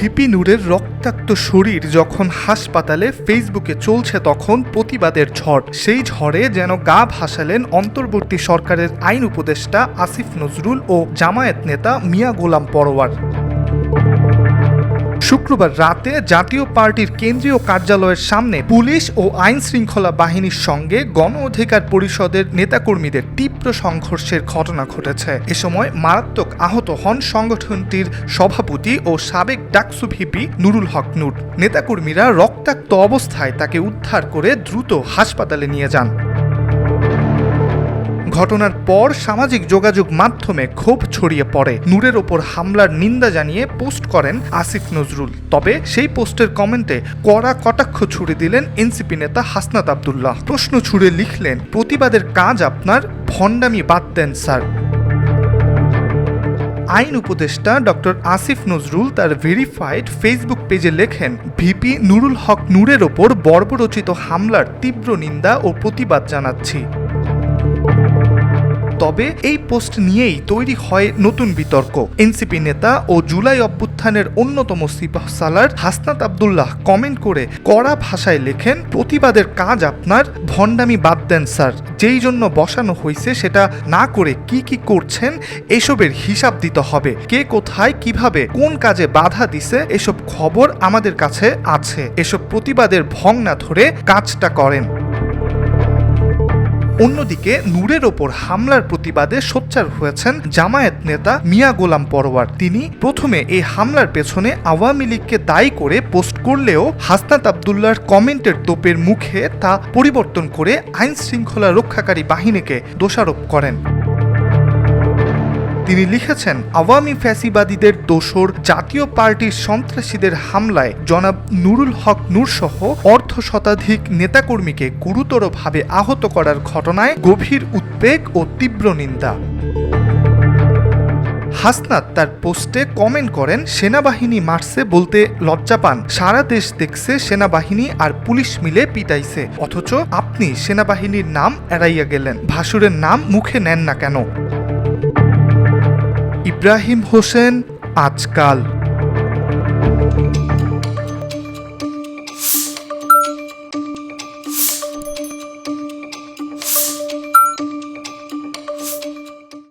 VP নূরের রক্তাক্ত শরীর যখন হাসপাতালে ফেসবুকে চলছে তখন প্রতিবাদের ঝড়। সেই ঝড়ে যেন গা ভাসালেন অন্তর্বর্তী সরকারের আইন উপদেষ্টা আসিফ নজরুল ও জামায়াত নেতা মিয়া গোলাম পরোয়ার। শুক্রবার রাতে জাতীয় পার্টির কেন্দ্রীয় কার্যালয়ের সামনে পুলিশ ও আইন শৃঙ্খলা বাহিনীর সঙ্গে গণ অধিকার পরিষদের নেতাকর্মীদের তীব্র সংঘর্ষের ঘটনা ঘটেছে। এ সময় মারাত্মক আহত হন সংগঠনটির সভাপতি ও সাবেক ডাকসু ভিপি নুরুল হক নূর। নেতাকর্মীরা রক্তাক্ত অবস্থায় তাকে উদ্ধার করে দ্রুত হাসপাতালে নিয়ে যান। ঘটনার পর সামাজিক যোগাযোগ মাধ্যমে ক্ষোভ ছড়িয়ে পড়ে। নূরের ওপর হামলার নিন্দা জানিয়ে পোস্ট করেন আসিফ নজরুল। তবে সেই পোস্টের কমেন্টে কড়া কটাক্ষ ছুড়ে দিলেন এনসিপি নেতা হাসনাত আব্দুল্লাহ। প্রশ্ন ছুড়ে লিখলেন, প্রতিবাদের কাজ আপনার, ভণ্ডামি বাদ দেন স্যার। আইন উপদেষ্টা ডক্টর আসিফ নজরুল তার ভেরিফাইড ফেসবুক পেজে লেখেন, ভিপি নুরুল হক নূরের ওপর বর্বরচিত হামলার তীব্র নিন্দা ও প্রতিবাদ জানাচ্ছি। তবে এই পোস্ট নিয়েই তৈরি হয় নতুন বিতর্ক। এনসিপি নেতা ও জুলাই অভ্যুত্থানের অন্যতম সিপাহসালার হাসনাত আব্দুল্লাহ কমেন্ট করে কড়া ভাষায় লেখেন, প্রতিবাদের কাজ আপনার, ভণ্ডামি বাদ দেন স্যার। যেই জন্য বসানো হয়েছে সেটা না করে কি কি করছেন এসবের হিসাব দিতে হবে। কে কোথায় কিভাবে কোন কাজে বাধা দিছে এসব খবর আমাদের কাছে আছে। এসব প্রতিবাদের ভং না ধরে কাজটা করেন। অন্যদিকে নূরের ওপর হামলার প্রতিবাদে সোচ্চার হয়েছেন জামায়াত নেতা মিয়া গোলাম পরোয়ার। তিনি প্রথমে এই হামলার পেছনে আওয়ামী লীগকে দায়ী করে পোস্ট করলেও হাসনাত আব্দুল্লাহর কমেন্টের তোপের মুখে তা পরিবর্তন করে আইন শৃঙ্খলা রক্ষাকারী বাহিনীকে দোষারোপ করেন। তিনি লিখেছেন, আওয়ামী ফ্যাসিবাদীদের দোসর জাতীয় পার্টির সন্ত্রাসীদের হামলায় জনাব নুরুল হক নূর সহ অর্ধ শতাধিক নেতাকর্মীকে গুরুতরভাবে আহত করার ঘটনায় গভীর উদ্বেগ ও তীব্র নিন্দা। হাসনাত তার পোস্টে কমেন্ট করেন, সেনাবাহিনী মারছে বলতে লজ্জা পান। সারা দেশ দেখছে সেনাবাহিনী আর পুলিশ মিলে পিটাইছে, অথচ আপনি সেনাবাহিনীর নাম এড়াইয়া গেলেন। ভাসুরের নাম মুখে নেন না কেন? ইব্রাহিম হোসেন, আজকাল।